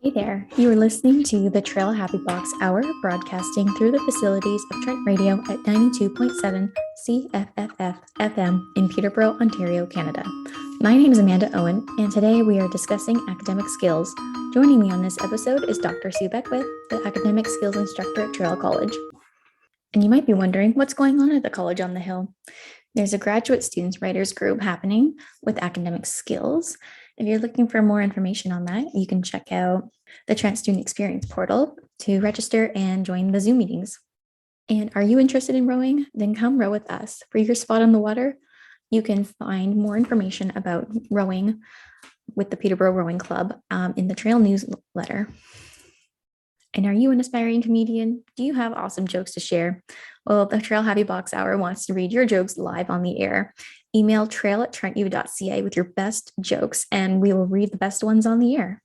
Hey there, you are listening to the Traill Happy Box Hour, broadcasting through the facilities of Trent Radio at 92.7 CFFF FM in Peterborough, Ontario, Canada. My name is Amanda Owen, and today we are discussing academic skills. Joining me on this episode is Dr. Sue Beckwith, the Academic Skills Instructor at Traill College. And you might be wondering, what's going on at the College on the Hill? There's a graduate students writers group happening with academic skills. If you're looking for more information on that, you can check out the Trent Student Experience portal to register and join the Zoom meetings. And are you interested in rowing? Then come row with us. For your spot on the water, you can find more information about rowing with the Peterborough Rowing Club in the Traill newsletter. And are you an aspiring comedian? Do you have awesome jokes to share? Well, the Traill Happy Box Hour wants to read your jokes live on the air. Email traill@trentu.ca with your best jokes, and we will read the best ones on the air.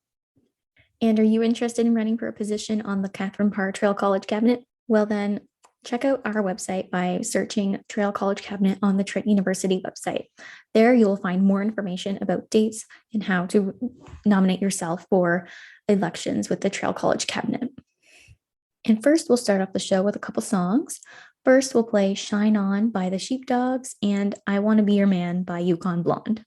And are you interested in running for a position on the Catherine Parr Traill College Cabinet? Well, then check out our website by searching Traill College Cabinet on the Trent University website. There you will find more information about dates and how to nominate yourself for elections with the Traill College Cabinet. And first, we'll start off the show with a couple songs. First, we'll play Shine On by the Sheepdogs and I Want to Be Your Man by Yukon Blonde.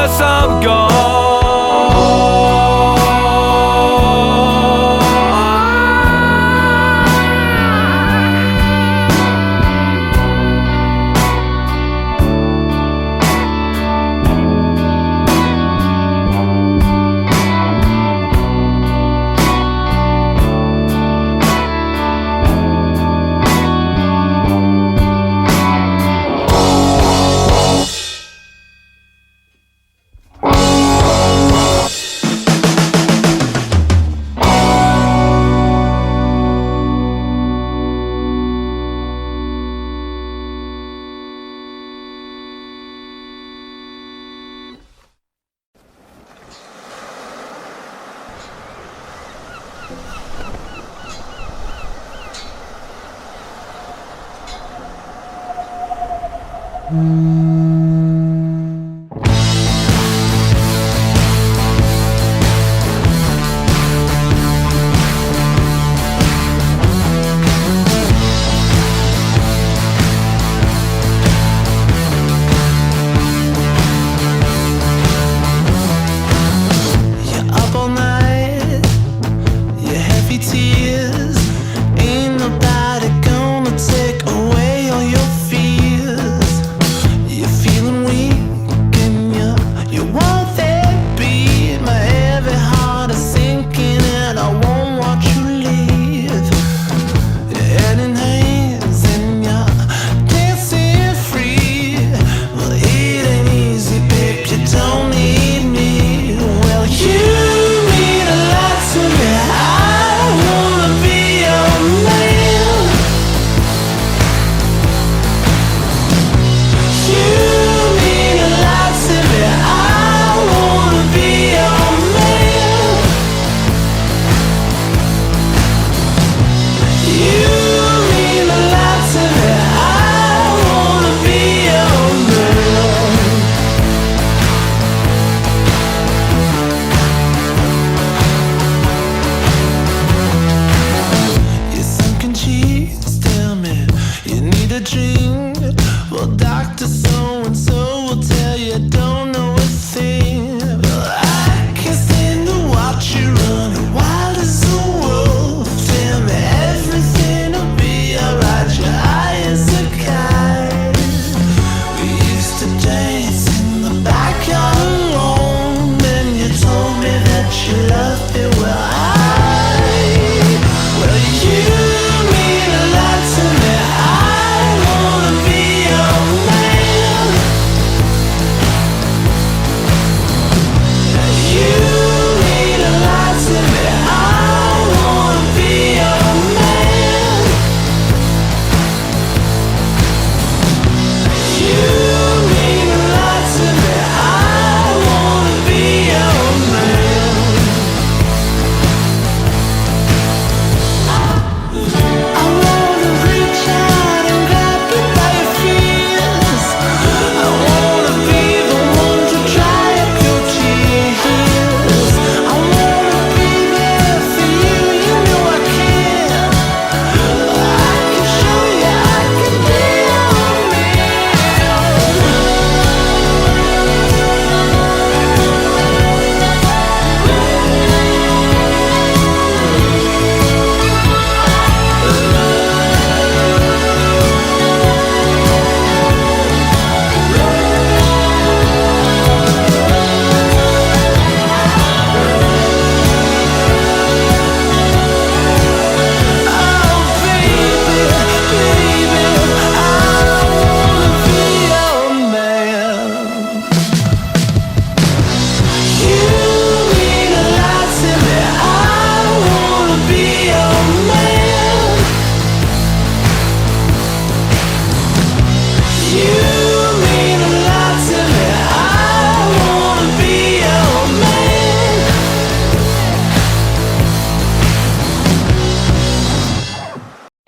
'cause I'm gone.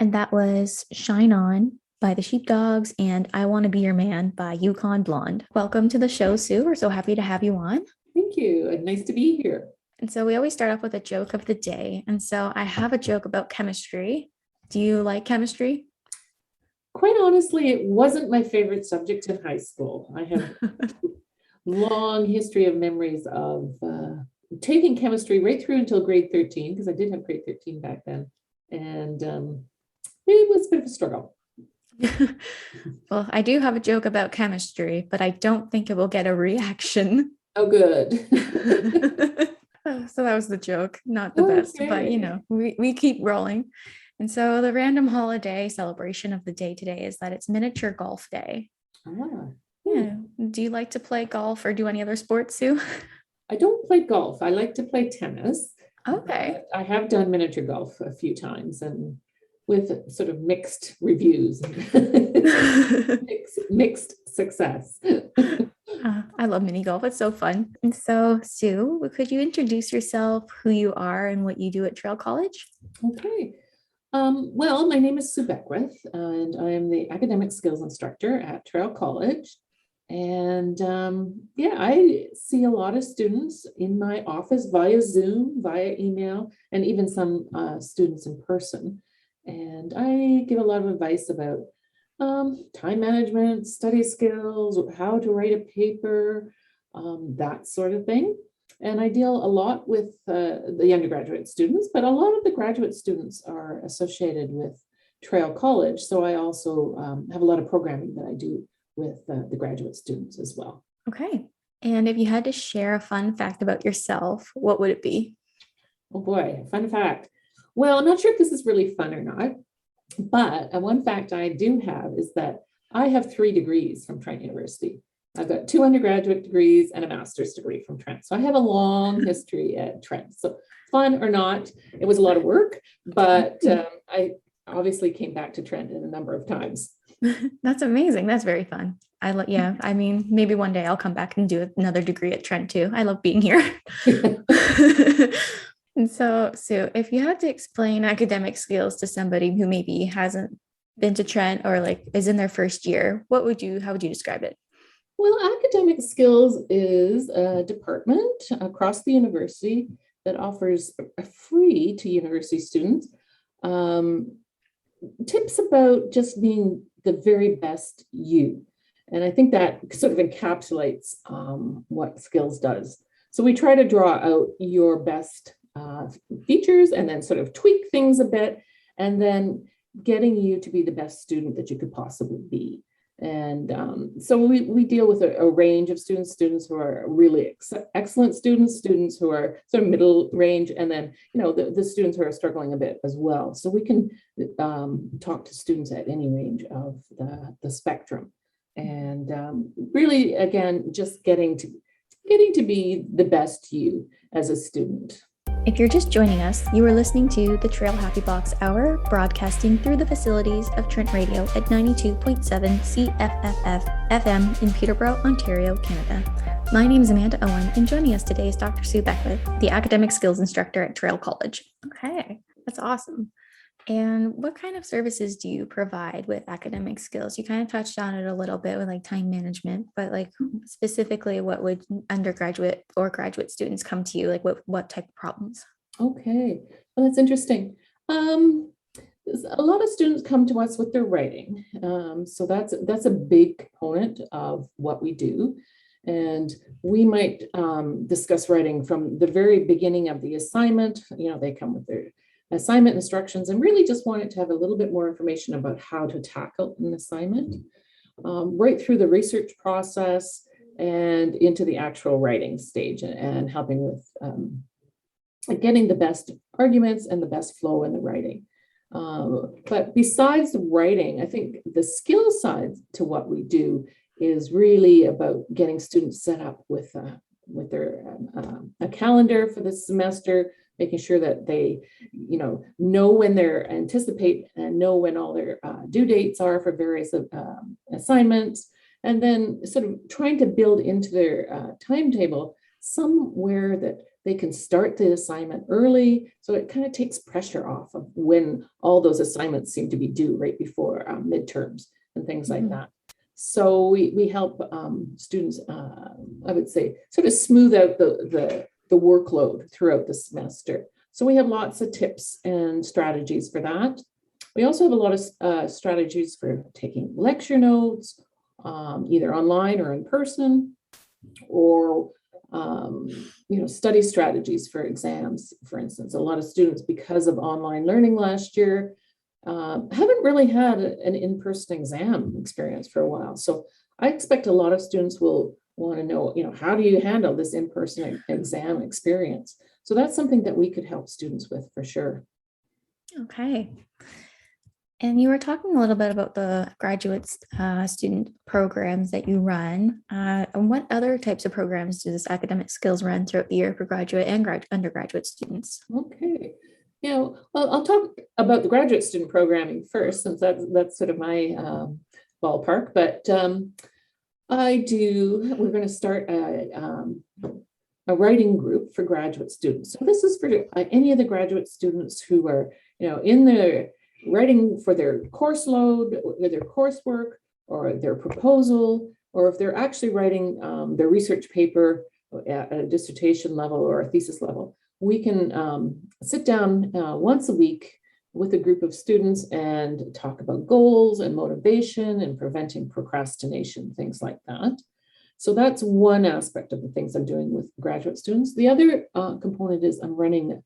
And that was Shine On by the Sheepdogs and I Want to Be Your Man by Yukon Blonde. Welcome to the show, Sue. We're so happy to have you on. Thank you. Nice to be here. And so we always start off with a joke of the day. And so I have a joke about chemistry. Do you like chemistry? Quite honestly, it wasn't my favorite subject in high school. I have long history of memories of taking chemistry right through until grade 13, because I did have grade 13 back then. And it was a bit of a struggle. Well, I do have a joke about chemistry, but I don't think it will get a reaction. Oh, good. So that was the joke, not the best, but we keep rolling. And so the random holiday celebration of the day today is that it's miniature golf day. Yeah. Do you like to play golf or do any other sports, Sue? I don't play golf. I like to play tennis. Okay. I have done miniature golf a few times and with sort of mixed reviews, mixed success. I love mini golf. It's so fun. And so, Sue, could you introduce yourself, who you are, and what you do at Traill College? Okay. Well, my name is Sue Beckwith, and I am the academic skills instructor at Traill College. And I see a lot of students in my office via Zoom, via email, and even some students in person. And I give a lot of advice about time management, study skills, how to write a paper, that sort of thing. And I deal a lot with the undergraduate students, but a lot of the graduate students are associated with Traill College. So I also have a lot of programming that I do with the graduate students as well. Okay. And if you had to share a fun fact about yourself, what would it be? Oh boy, fun fact. Well, I'm not sure if this is really fun or not, but one fact I do have is that I have 3 degrees from Trent University. I've got 2 undergraduate degrees and a master's degree from Trent. So I have a long history at Trent. So fun or not, it was a lot of work, but I obviously came back to Trent in a number of times. That's amazing. That's very fun. I mean, maybe one day I'll come back and do another degree at Trent too. I love being here. And so, Sue, if you had to explain academic skills to somebody who maybe hasn't been to Trent or like is in their first year, how would you describe it? Well, academic skills is a department across the university that offers free to university students tips about just being the very best you. And I think that sort of encapsulates what skills does. So we try to draw out your best features and then sort of tweak things a bit, and then getting you to be the best student that you could possibly be. And so we deal with a range of students who are really excellent students who are sort of middle range, and then, the students who are struggling a bit as well. So we can talk to students at any range of the spectrum. And really, again, just getting to be the best you as a student. If you're just joining us, you are listening to the Traill Happy Box Hour, broadcasting through the facilities of Trent Radio at 92.7 CFFF FM in Peterborough, Ontario, Canada. My name is Amanda Owen, and joining us today is Dr. Sue Beckwith, the academic skills instructor at Traill College. Okay, that's awesome. And what kind of services do you provide with academic skills? You kind of touched on it a little bit with like time management, but like specifically, what would undergraduate or graduate students come to you? Like what type of problems? Okay, well, that's interesting. A lot of students come to us with their writing. So that's a big component of what we do. And we might discuss writing from the very beginning of the assignment. They come with their assignment instructions and really just wanted to have a little bit more information about how to tackle an assignment, right through the research process and into the actual writing stage, and helping with getting the best arguments and the best flow in the writing. But besides the writing, I think the skill side to what we do is really about getting students set up with their a calendar for the semester, making sure that they, know when they're anticipate and know when all their due dates are for various assignments, and then sort of trying to build into their timetable somewhere that they can start the assignment early, so it kind of takes pressure off of when all those assignments seem to be due right before midterms and things like that. So we help students, I would say, sort of smooth out the workload throughout the semester. So we have lots of tips and strategies for that. We also have a lot of strategies for taking lecture notes, either online or in person. or study strategies for exams, for instance. A lot of students, because of online learning last year, haven't really had an in-person exam experience for a while. So I expect a lot of students will want to know, how do you handle this in-person exam experience? So that's something that we could help students with for sure. Okay. And you were talking a little bit about the graduate student programs that you run. And what other types of programs do this academic skills run throughout the year for graduate and undergraduate students? Okay. Well, I'll talk about the graduate student programming first, since that's sort of my ballpark. But we're going to start a writing group for graduate students. So this is for any of the graduate students who are, in their writing for their course load, or their coursework, or their proposal, or if they're actually writing their research paper at a dissertation level or a thesis level. We can sit down once a week with a group of students and talk about goals and motivation and preventing procrastination, things like that. So that's one aspect of the things I'm doing with graduate students. The other component is I'm running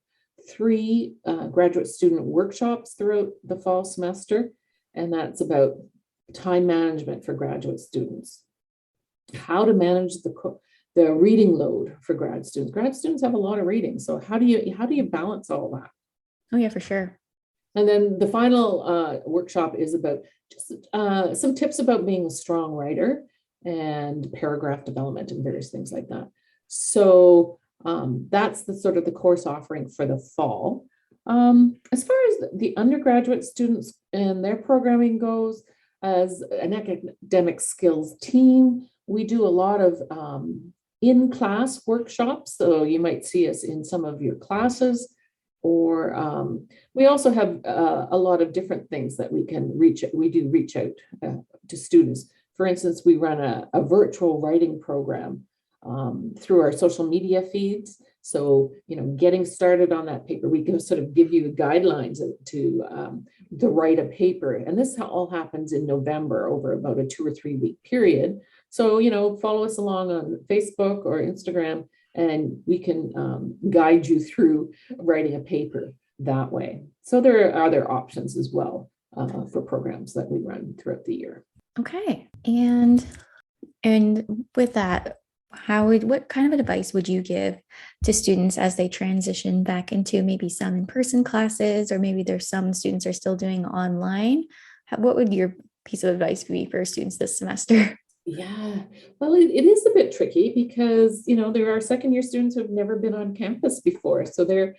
3 graduate student workshops throughout the fall semester, and that's about time management for graduate students, how to manage the reading load for grad students. Grad students have a lot of reading, so how do you balance all that? Oh yeah, for sure. And then the final workshop is about just some tips about being a strong writer and paragraph development and various things like that. So that's the sort of the course offering for the fall. As far as the undergraduate students and their programming goes, as an academic skills team, we do a lot of in-class workshops. So you might see us in some of your classes, or we also have a lot of different things that we do reach out to students. For instance, we run a virtual writing program through our social media feeds. So, getting started on that paper, we can sort of give you guidelines to write a paper. And this all happens in November over about a 2 or 3 week period. So, follow us along on Facebook or Instagram, and we can guide you through writing a paper that way. So there are other options as well for programs that we run throughout the year. Okay. And with that, what kind of advice would you give to students as they transition back into maybe some in-person classes, or maybe there's some students are still doing online? What would your piece of advice be for students this semester? Yeah, well, it is a bit tricky because, there are second year students who have never been on campus before. So they're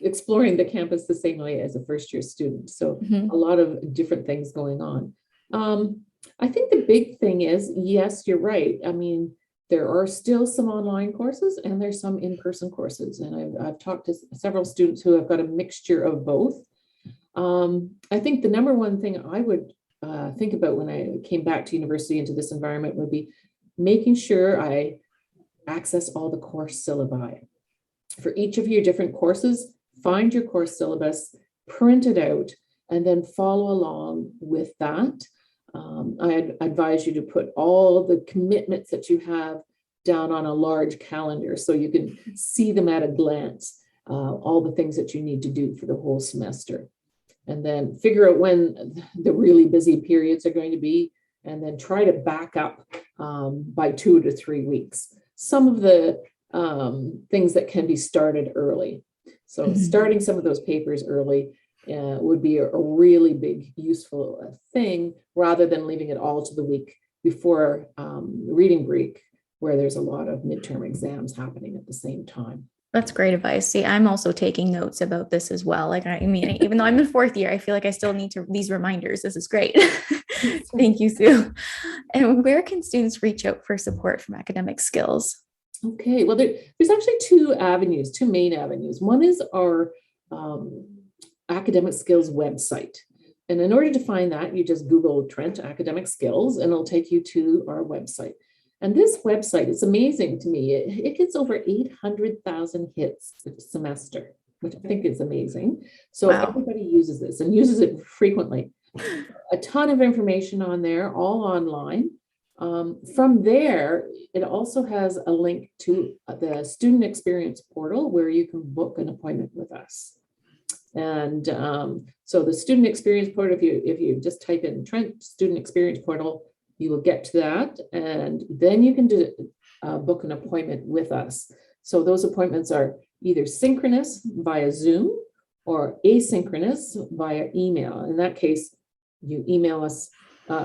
exploring the campus the same way as a first year student. So a lot of different things going on. I think the big thing is, yes, you're right. I mean, there are still some online courses and there's some in-person courses. And I've talked to several students who have got a mixture of both. I think the number one thing I would think about when I came back to university into this environment would be making sure I access all the course syllabi. For each of your different courses, find your course syllabus, print it out, and then follow along with that. I advise you to put all the commitments that you have down on a large calendar so you can see them at a glance, all the things that you need to do for the whole semester. And then figure out when the really busy periods are going to be, and then try to back up by 2 to 3 weeks. Some of the things that can be started early. So starting some of those papers early would be a really big, useful thing, rather than leaving it all to the week before reading break, where there's a lot of midterm exams happening at the same time. That's great advice. See, I'm also taking notes about this as well. Like, I mean, even though I'm in 4th year, I feel like I still need these reminders. This is great. Thank you, Sue. And where can students reach out for support from academic skills? Okay, well, there's actually 2 main avenues. One is our academic skills website. And in order to find that, you just Google Trent academic skills and it'll take you to our website. And this website is amazing to me. It gets over 800,000 hits a semester, which I think is amazing. So Wow. Everybody uses this and uses it frequently. A ton of information on there, all online. From there, it also has a link to the student experience portal where you can book an appointment with us. And so the student experience portal, if you just type in Trent student experience portal, you will get to that, and then you can book an appointment with us. So those appointments are either synchronous via Zoom or asynchronous via email. In that case, you email us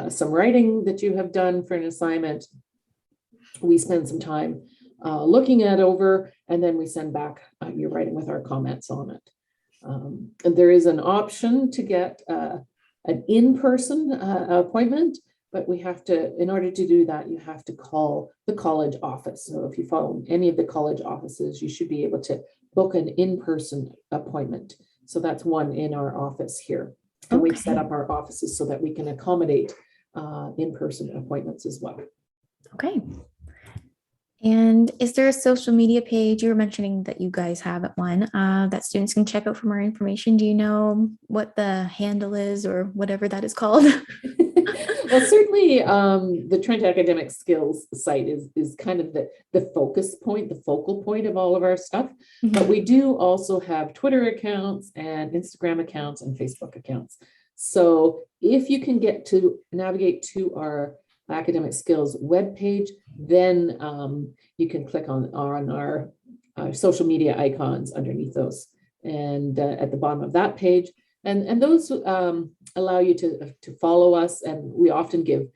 some writing that you have done for an assignment. We spend some time looking at over, and then we send back your writing with our comments on it. And there is an option to get an in-person appointment, but we have to, in order to do that, you have to call the college office. So if you follow any of the college offices, you should be able to book an in-person appointment. So that's one in our office here. And we've set up our offices so that we can accommodate in-person appointments as well. Okay. And is there a social media page? You were mentioning that you guys have one that students can check out for more information. Do you know what the handle is or whatever that is called? Well, certainly the Trent Academic Skills site is kind of the focus point, the focal point of all of our stuff. Mm-hmm. But we do also have Twitter accounts and Instagram accounts and Facebook accounts. So if you can navigate to our Academic Skills webpage, then you can click on our social media icons underneath those, and at the bottom of that page, and those allow you to follow us. And we often give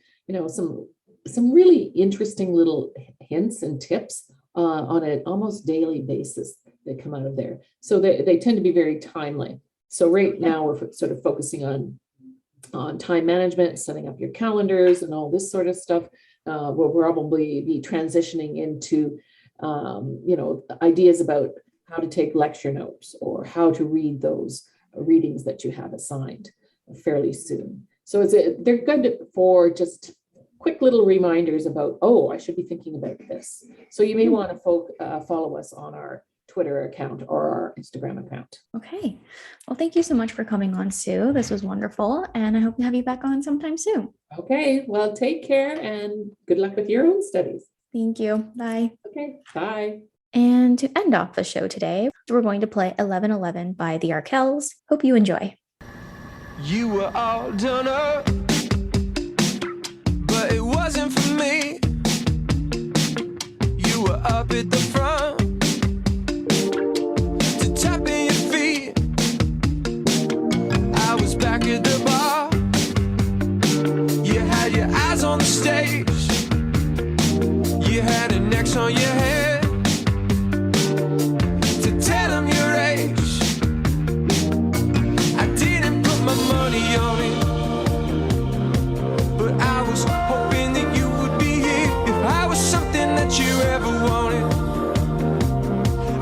some really interesting little hints and tips on an almost daily basis that come out of there. So they tend to be very timely. So right now we're sort of focusing on time management, setting up your calendars and all this sort of stuff. We'll probably be transitioning into, ideas about how to take lecture notes or how to read those readings that you have assigned fairly soon. So they're good for just quick little reminders about, oh, I should be thinking about this. So you may want to follow us on our Twitter account or our Instagram account. Okay. Well, thank you so much for coming on, Sue. This was wonderful, and I hope to have you back on sometime soon. Okay. Well, take care and good luck with your own studies. Thank you. Bye. Okay. Bye. And to end off the show today, we're going to play 1111 by the Arkells. Hope you enjoy. You were all done up, but it wasn't for me. You were up at the front, tapping your feet. I was back at the bar. You had your eyes on the stage. You had an X on your head to tell them your age. I didn't put my money on it, but I was hoping that you would be here if I was something that you ever wanted.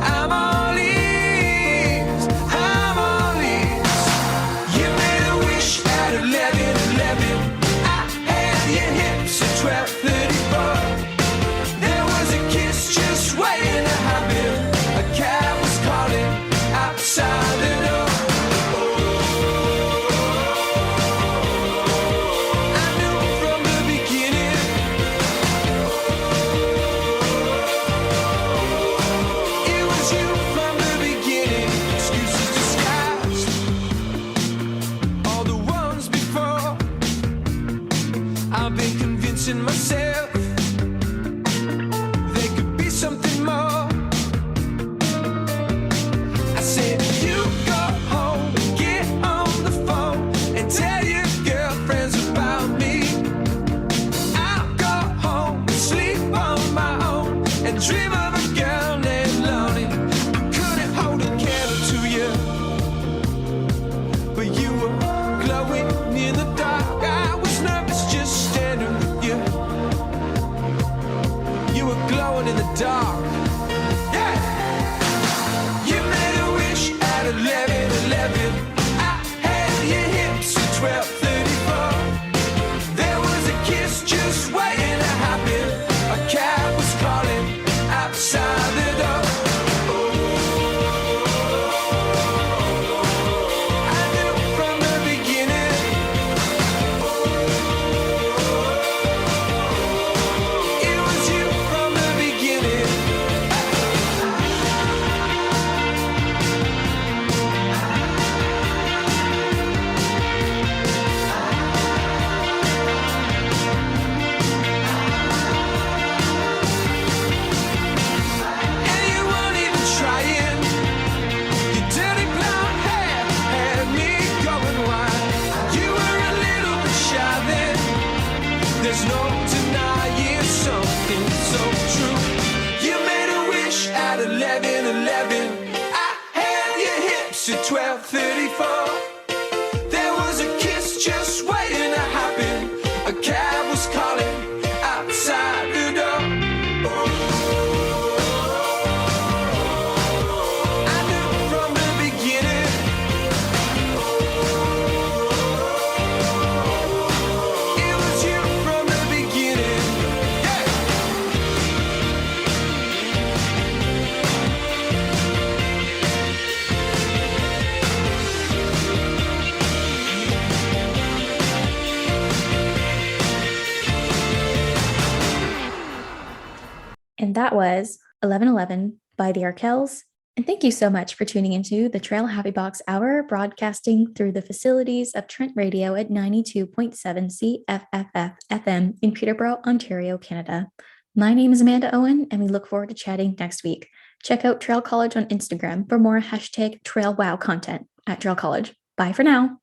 I'm all ears, I'm all ears. You made a wish at 11:11. I had your hips at 12:34. There was a kiss just waiting to happen. A cab was calling outside the door. I knew from the beginning. It was you from the beginning. Excuses disguised. All the ones before. I've been convincing myself they could be something more. I said, you go home, get on the phone, and tell your girlfriends about me. I'll go home and sleep on my own and dream of a girl named Lonnie. I couldn't hold a candle to you, but you were glowing in the dark. I was nervous just standing with you. You were glowing in the dark. Yeah! You made a wish at 11:11. I had your hips at 12:34. There was a kiss just waiting to happen. A cab was calling outside the door. I knew from the beginning. 12:34. There was a kiss just waiting to happen. A cab was calling outside the door. I knew from the beginning. It was you from the beginning. Yeah. And that was 1111 by the Arkells. And thank you so much for tuning into the Traill Happy Box Hour, broadcasting through the facilities of Trent Radio at 92.7 CFFF FM in Peterborough, Ontario, Canada. My name is Amanda Owen, and we look forward to chatting next week. Check out Traill College on Instagram for more #TrailWow content at Traill College. Bye for now.